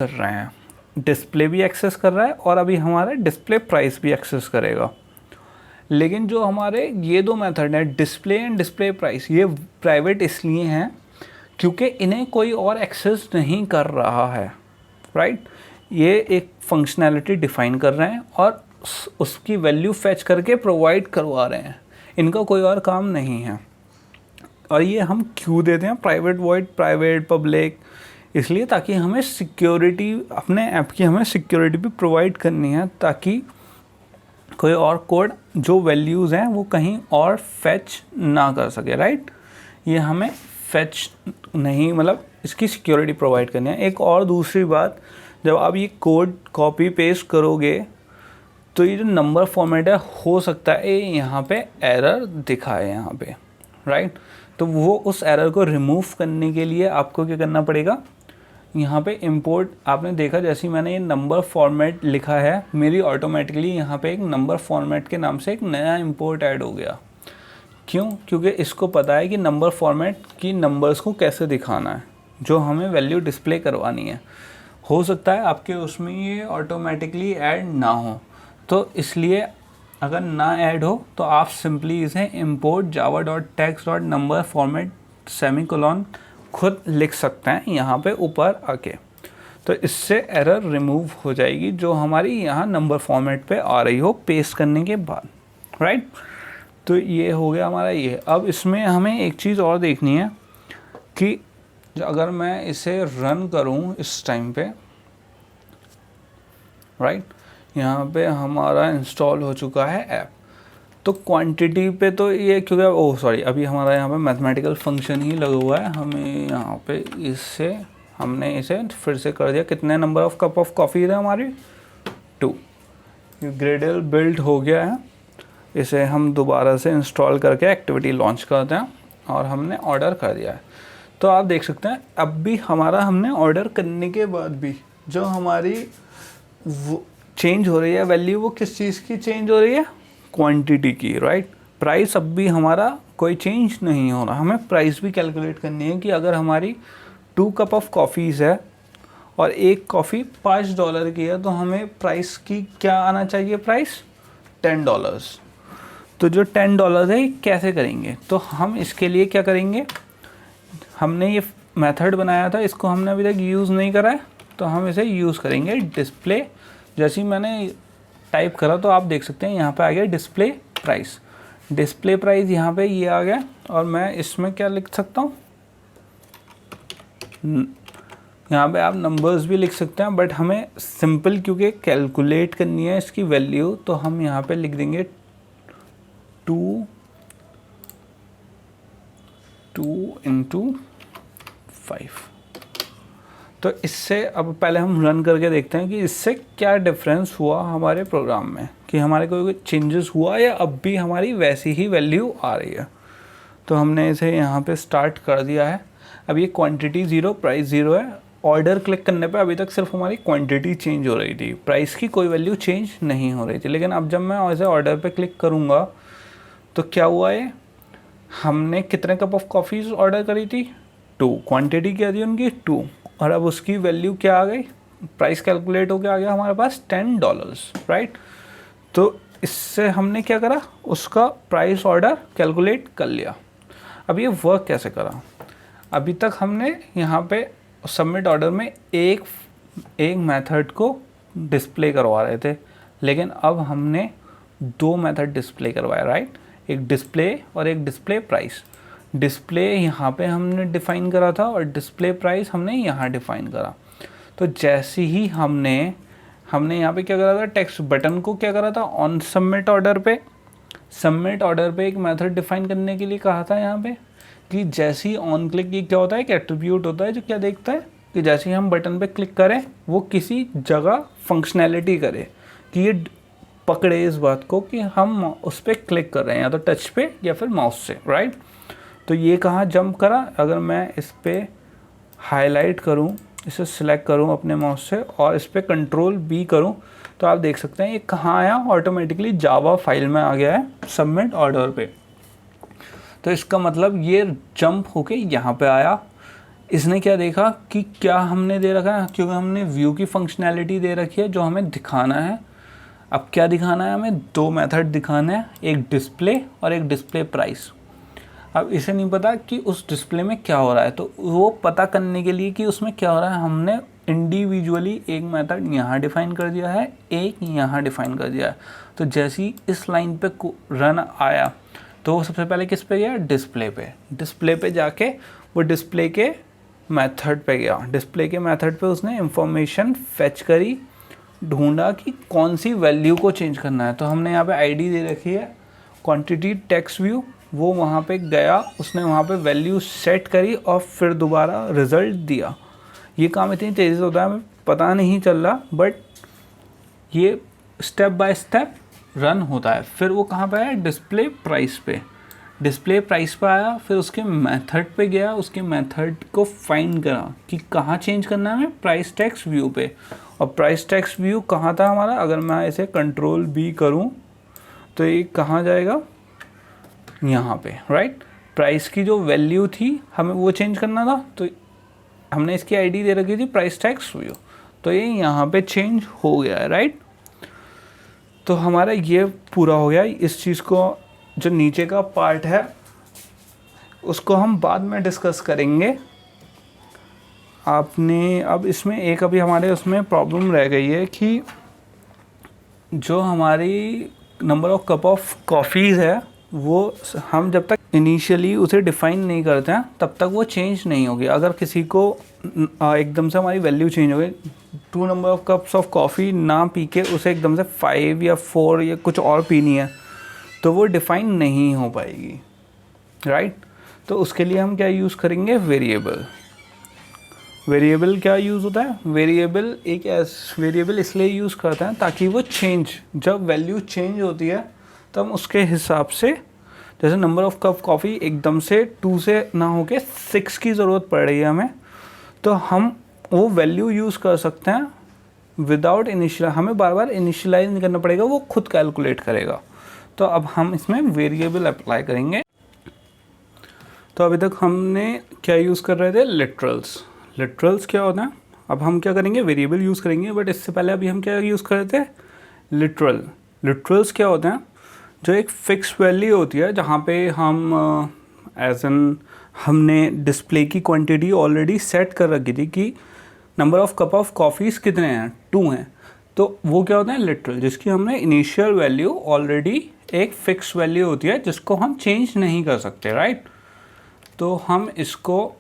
कर रहे हैं, डिस्प्ले भी एक्सेस कर रहा है और अभी हमारा डिस्प्ले प्राइस भी एक्सेस करेगा। लेकिन जो हमारे ये दो मेथड हैं, डिस्प्ले एंड डिस्प्ले प्राइस, ये प्राइवेट इसलिए हैं क्योंकि इन्हें कोई और एक्सेस नहीं कर रहा है, राइट। ये एक फंक्शनैलिटी डिफाइन कर रहे हैं और उसकी वैल्यू फैच करके प्रोवाइड करवा रहे हैं, इनका कोई और काम नहीं है। और ये हम क्यों देते हैं प्राइवेट वॉइड, प्राइवेट पब्लिक, इसलिए ताकि हमें सिक्योरिटी, अपने ऐप की हमें सिक्योरिटी भी प्रोवाइड करनी है, ताकि कोई और कोड जो वैल्यूज़ हैं वो कहीं और फैच ना कर सके, राइट। ये हमें फैच नहीं, मतलब इसकी सिक्योरिटी प्रोवाइड करनी है। एक और दूसरी बात, जब आप ये कोड कॉपी पेस्ट करोगे तो ये जो नंबर फॉर्मेट है, हो सकता है यहाँ पे एरर दिखाए यहाँ पे, राइट। तो वो उस एरर को रिमूव करने के लिए आपको क्या करना पड़ेगा, यहाँ पे इंपोर्ट, आपने देखा जैसे ही मैंने ये नंबर फॉर्मेट लिखा है, मेरी ऑटोमेटिकली यहाँ पे एक नंबर फॉर्मेट के नाम से एक नया इंपोर्ट ऐड हो गया। क्यों? क्योंकि इसको पता है कि नंबर फॉर्मेट की नंबर्स को कैसे दिखाना है, जो हमें वैल्यू डिस्प्ले करवानी है। हो सकता है आपके उसमें ये ऑटोमेटिकली ऐड ना हो, तो इसलिए अगर ना ऐड हो तो आप सिंपली इसे import java.text.number format सेमीकोलन खुद लिख सकते हैं यहाँ पे ऊपर आके। तो इससे एरर रिमूव हो जाएगी जो हमारी यहाँ नंबर फॉर्मेट पे आ रही हो पेस्ट करने के बाद, राइट। तो ये हो गया हमारा ये। अब इसमें हमें एक चीज़ और देखनी है कि अगर मैं इसे रन करूँ इस टाइम पे, राइट, यहाँ पे हमारा इंस्टॉल हो चुका है ऐप। तो क्वांटिटी पे तो ये, क्योंकि अभी हमारा यहाँ पे मैथमेटिकल फंक्शन ही लगा हुआ है, हमें यहाँ पे इससे हमने इसे फिर से कर दिया। कितने number of cup of coffee है हमारी? 2। ग्रेडल बिल्ड हो गया है। इसे हम दोबारा से इंस्टॉल करके एक्टिविटी लॉन्च करते हैं और हमने ऑर्डर कर दिया है। तो आप देख सकते हैं अब भी हमारा, हमने ऑर्डर करने के बाद भी जो हमारी वो चेंज हो रही है वैल्यू, वो किस चीज़ की चेंज हो रही है? क्वांटिटी की, राइट। प्राइस अब भी हमारा कोई चेंज नहीं हो रहा। हमें प्राइस भी कैलकुलेट करनी है कि अगर हमारी 2 कप ऑफ कॉफ़ीज़ है और एक कॉफ़ी $5 की है, तो हमें प्राइस की क्या आना चाहिए? प्राइस $10। तो जो $10 है, कैसे करेंगे? तो हम इसके लिए क्या करेंगे, हमने ये मेथड बनाया था, इसको हमने अभी तक यूज़ नहीं करा है, तो हम इसे यूज़ करेंगे। डिस्प्ले, जैसे ही मैंने टाइप करा तो आप देख सकते हैं यहाँ पे आ गया डिस्प्ले प्राइस। डिस्प्ले प्राइस यहाँ पे ये आ गया, और मैं इसमें क्या लिख सकता हूँ, यहाँ पे आप नंबर्स भी लिख सकते हैं, बट हमें सिंपल क्योंकि कैलकुलेट करनी है इसकी वैल्यू, तो हम यहाँ पे लिख देंगे 2 × 5। तो इससे अब पहले हम रन करके देखते हैं कि इससे क्या डिफरेंस हुआ हमारे प्रोग्राम में, कि हमारे कोई चेंजेस हुआ या अब भी हमारी वैसी ही वैल्यू आ रही है। तो हमने इसे यहाँ पे स्टार्ट कर दिया है। अब ये क्वांटिटी 0, प्राइस 0 है। ऑर्डर क्लिक करने पे अभी तक सिर्फ हमारी क्वांटिटी चेंज हो रही थी, प्राइस की कोई वैल्यू चेंज नहीं हो रही थी। लेकिन अब जब मैं ऐसे ऑर्डर पे क्लिक करूँगा तो क्या हुआ है, हमने कितने कप ऑफ कॉफ़ीज़ ऑर्डर करी थी? 2। क्वांटिटी क्या थी उनकी? 2। और अब उसकी वैल्यू क्या आ गई? प्राइस कैलकुलेट होकर आ गया हमारे पास $10, राइट। तो इससे हमने क्या करा, उसका प्राइस ऑर्डर कैलकुलेट कर लिया। अब ये वर्क कैसे करा? अभी तक हमने यहाँ पे सबमिट ऑर्डर में एक मेथड को डिस्प्ले करवा रहे थे, लेकिन अब हमने 2 मेथड डिस्प्ले करवाया, राइट। एक डिस्प्ले और एक डिस्प्ले प्राइस। डिस्प्ले यहाँ पे हमने डिफ़ाइन करा था और डिस्प्ले प्राइस हमने यहाँ डिफ़ाइन करा। तो जैसे ही हमने यहाँ पे क्या करा था, टेक्स्ट बटन को क्या करा था, ऑन सबमिट ऑर्डर पे एक मेथड डिफ़ाइन करने के लिए कहा था यहाँ पे, कि जैसे ही ऑन क्लिक की क्या होता है, एक एट्रीब्यूट होता है जो क्या देखता है कि जैसे ही हम बटन पे क्लिक करें वो किसी जगह फंक्शनैलिटी करे, कि ये पकड़े इस बात को कि हम उस पर क्लिक कर रहे हैं, या तो टच पे या फिर माउस से, राइट। तो ये कहाँ जंप करा, अगर मैं इस पर हाईलाइट करूँ, इसे सिलेक्ट करूँ अपने माउस से और इस पर Ctrl+B करूँ, तो आप देख सकते हैं ये कहाँ आया, ऑटोमेटिकली जावा फाइल में आ गया है सबमिट ऑर्डर पे। तो इसका मतलब ये जंप होके यहाँ पे आया, इसने क्या देखा कि क्या हमने दे रखा है, क्योंकि हमने व्यू की फंक्शनैलिटी दे रखी है जो हमें दिखाना है। अब क्या दिखाना है, हमें दो मेथड दिखाना है, एक डिस्प्ले और एक डिस्प्ले प्राइस। अब इसे नहीं पता कि उस डिस्प्ले में क्या हो रहा है, तो वो पता करने के लिए कि उसमें क्या हो रहा है, हमने इंडिविजुअली एक मेथड यहाँ डिफ़ाइन कर दिया है, एक यहाँ डिफ़ाइन कर दिया है। तो जैसे ही इस लाइन पे रन आया तो वो सबसे पहले किस पे गया, डिस्प्ले पे। डिस्प्ले पे जाके वो डिस्प्ले के मेथड पे गया, डिस्प्ले के मेथड पे उसने इंफॉर्मेशन फेच करी, ढूंढा कि कौन सी वैल्यू को चेंज करना है। तो हमने यहाँ पे आईडी दे रखी है क्वांटिटी टेक्स्ट व्यू, वो वहाँ पे गया, उसने वहाँ पे वैल्यू सेट करी और फिर दोबारा रिज़ल्ट दिया। ये काम इतनी तेज़ी से होता है हमें पता नहीं चल रहा, बट ये स्टेप बाय स्टेप रन होता है। फिर वो कहाँ पे आया, डिस्प्ले प्राइस पे। डिस्प्ले प्राइस पे आया, फिर उसके मेथड पे गया, उसके मेथड को फाइंड करा कि कहाँ चेंज करना है हमें, प्राइस टेक्स्ट व्यू पे। और प्राइस टेक्स्ट व्यू कहाँ था हमारा, अगर मैं इसे कंट्रोल बी करूँ तो ये कहाँ जाएगा, यहाँ पे, राइट। प्राइस की जो वैल्यू थी हमें वो चेंज करना था, तो हमने इसकी आईडी दे रखी थी प्राइस टेक्स्ट व्यू, तो ये यहाँ पे चेंज हो गया है, राइट। तो हमारा ये पूरा हो गया। इस चीज़ को, जो नीचे का पार्ट है उसको हम बाद में डिस्कस करेंगे। आपने अब इसमें एक अभी हमारे उसमें प्रॉब्लम रह गई है कि जो हमारी number of cup of coffees है वो हम जब तक इनिशियली उसे डिफ़ाइन नहीं करते हैं तब तक वो चेंज नहीं होगी। अगर किसी को एकदम से हमारी वैल्यू चेंज हो गई, 2 number of cups of coffee ना पी के उसे एकदम से 5 या 4 या कुछ और पीनी है, तो वो डिफ़ाइन नहीं हो पाएगी, राइट। तो उसके लिए हम क्या यूज़ करेंगे, वेरिएबल। वेरिएबल क्या यूज़ होता है, वेरिएबल एक वेरिएबल इसलिए यूज़ करते हैं ताकि वो चेंज, जब वैल्यू चेंज होती है तो हम उसके हिसाब से, जैसे नंबर ऑफ़ कप कॉफ़ी एकदम से 2 से ना होके 6 की ज़रूरत पड़ रही है हमें, तो हम वो वैल्यू यूज़ कर सकते हैं विदाउट इनिशियल, हमें बार बार इनिशियलाइज नहीं करना पड़ेगा, वो खुद कैलकुलेट करेगा। तो अब हम इसमें वेरिएबल अप्लाई करेंगे। तो अभी तक हमने क्या यूज़ कर रहे थे, लिटरल्स। लिटरल्स क्या होता है, अब हम क्या करेंगे, वेरिएबल यूज़ करेंगे, बट इससे पहले अभी हम क्या यूज़ कर रहे थे, लिटरल। लिटरल्स क्या होते हैं, जो एक फ़िक्स वैल्यू होती है जहाँ पे हम हमने डिस्प्ले की क्वांटिटी ऑलरेडी सेट कर रखी थी कि number of cup of coffees कितने हैं, 2 हैं, तो वो क्या होता है, लिटरल, जिसकी हमने इनिशियल वैल्यू ऑलरेडी एक फ़िक्स वैल्यू होती है जिसको हम चेंज नहीं कर सकते, राइट। तो हम इसको,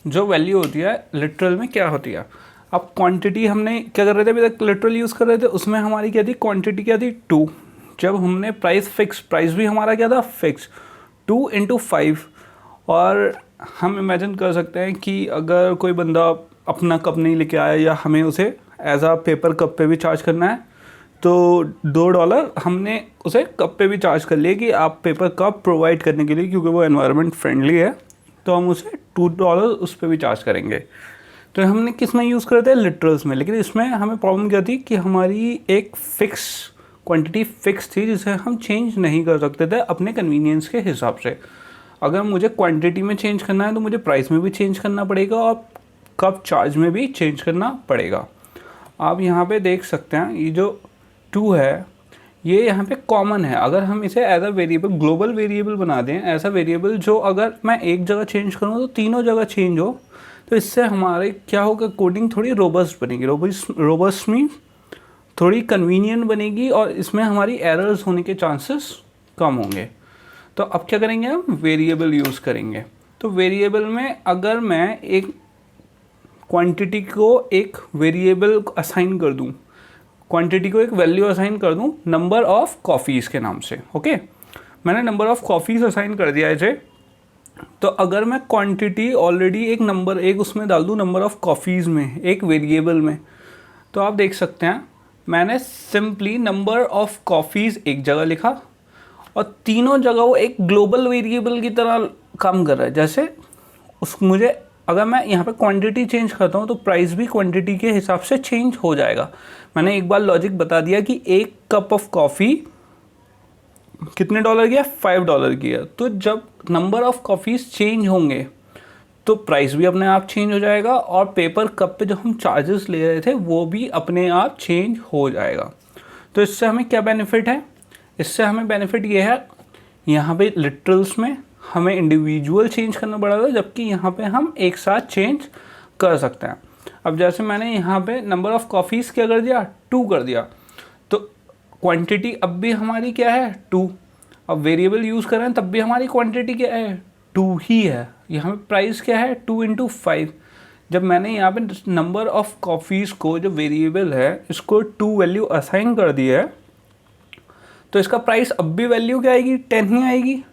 जो वैल्यू होती है लिटरल में क्या होती है, अब क्वांटिटी हमने क्या कर रहे थे, अभी तक लिटरल यूज़ कर रहे थे, उसमें हमारी क्या थी, क्वांटिटी क्या थी, 2। जब हमने प्राइस फिक्स, प्राइस भी हमारा क्या था, फिक्स, 2 × 5। और हम इमेजिन कर सकते हैं कि अगर कोई बंदा अपना कप नहीं लेके आया या हमें उसे एज आ पेपर कप पे भी चार्ज करना है, तो $2 हमने उसे कप पे भी चार्ज कर लिए कि आप पेपर कप प्रोवाइड करने के लिए, क्योंकि वो एनवायरनमेंट फ्रेंडली है, तो हम उसे $2 उस पर भी चार्ज करेंगे। तो हमने किस में यूज़ करते हैं, लिटरल्स में। लेकिन इसमें हमें प्रॉब्लम क्या थी कि हमारी एक फ़िक्स क्वांटिटी फिक्स थी जिसे हम चेंज नहीं कर सकते थे अपने कन्वीनियंस के हिसाब से। अगर मुझे क्वांटिटी में चेंज करना है तो मुझे प्राइस में भी चेंज करना पड़ेगा और कप चार्ज में भी चेंज करना पड़ेगा। आप यहाँ पे देख सकते हैं ये जो 2 है ये यहाँ पे कॉमन है। अगर हम इसे as a variable, global variable बना दें, ऐसा वेरिएबल जो अगर मैं एक जगह चेंज करूँ तो तीनों जगह चेंज हो, तो इससे हमारे क्या होगा, कोडिंग थोड़ी रोबस्ट बनेगी। रोबस्ट मीन थोड़ी कन्वीनियंट बनेगी और इसमें हमारी एरर्स होने के चांसेस कम होंगे। तो अब क्या करेंगे, हम वेरिएबल यूज़ करेंगे। तो वेरिएबल में अगर मैं एक क्वांटिटी को एक वेरिएबल असाइन कर दूं, क्वांटिटी को एक वैल्यू असाइन कर दूं नंबर ऑफ़ कॉफ़ीज़ के नाम से, ओके। मैंने नंबर ऑफ़ कॉफ़ीज़ असाइन कर दिया है इसे। तो अगर मैं क्वांटिटी ऑलरेडी एक नंबर, एक उसमें डाल दूं नंबर ऑफ़ कॉफ़ीज़ में, एक वेरिएबल में, तो आप देख सकते हैं मैंने सिंपली नंबर ऑफ़ कॉफ़ीज़ एक जगह लिखा और तीनों जगह वो एक ग्लोबल वेरिएबल की तरह काम कर रहा है। जैसे मुझे अगर मैं यहाँ पे क्वांटिटी चेंज करता हूँ तो प्राइस भी क्वांटिटी के हिसाब से चेंज हो जाएगा। मैंने एक बार लॉजिक बता दिया कि एक कप ऑफ कॉफ़ी कितने डॉलर की है, $5 की है। तो जब नंबर ऑफ़ कॉफ़ीज़ चेंज होंगे तो प्राइस भी अपने आप चेंज हो जाएगा और पेपर कप पे जो हम चार्जेस ले रहे थे वो भी अपने आप चेंज हो जाएगा। तो इससे हमें क्या बेनिफिट है, इससे हमें बेनिफिट ये है, यहाँ पे लिटरल्स में हमें इंडिविजुअल चेंज करना पड़ा था, जबकि यहाँ पे हम एक साथ चेंज कर सकते हैं। अब जैसे मैंने यहाँ पे नंबर ऑफ़ कॉफ़ीज़ क्या कर दिया, 2 कर दिया, तो क्वांटिटी अब भी हमारी क्या है, 2। अब वेरिएबल यूज़ कर रहे हैं तब भी हमारी क्वांटिटी क्या है, 2 ही है। यहाँ पे प्राइस क्या है, 2 × 5। जब मैंने यहाँ पे नंबर ऑफ़ कॉफ़ीज़ को जो वेरिएबल है इसको 2 वैल्यू असाइन कर दी है, तो इसका प्राइस अब भी वैल्यू क्या आएगी, 10 ही आएगी।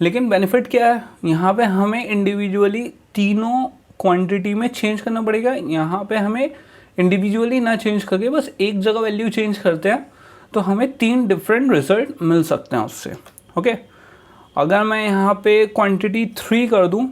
लेकिन बेनिफिट क्या है, यहाँ पे हमें इंडिविजुअली तीनों क्वांटिटी में चेंज करना पड़ेगा। यहाँ पे हमें इंडिविजुअली ना चेंज करके बस एक जगह वैल्यू चेंज करते हैं तो हमें 3 डिफरेंट रिजल्ट मिल सकते हैं उससे। ओके, अगर मैं यहाँ पे क्वांटिटी 3 कर दूँ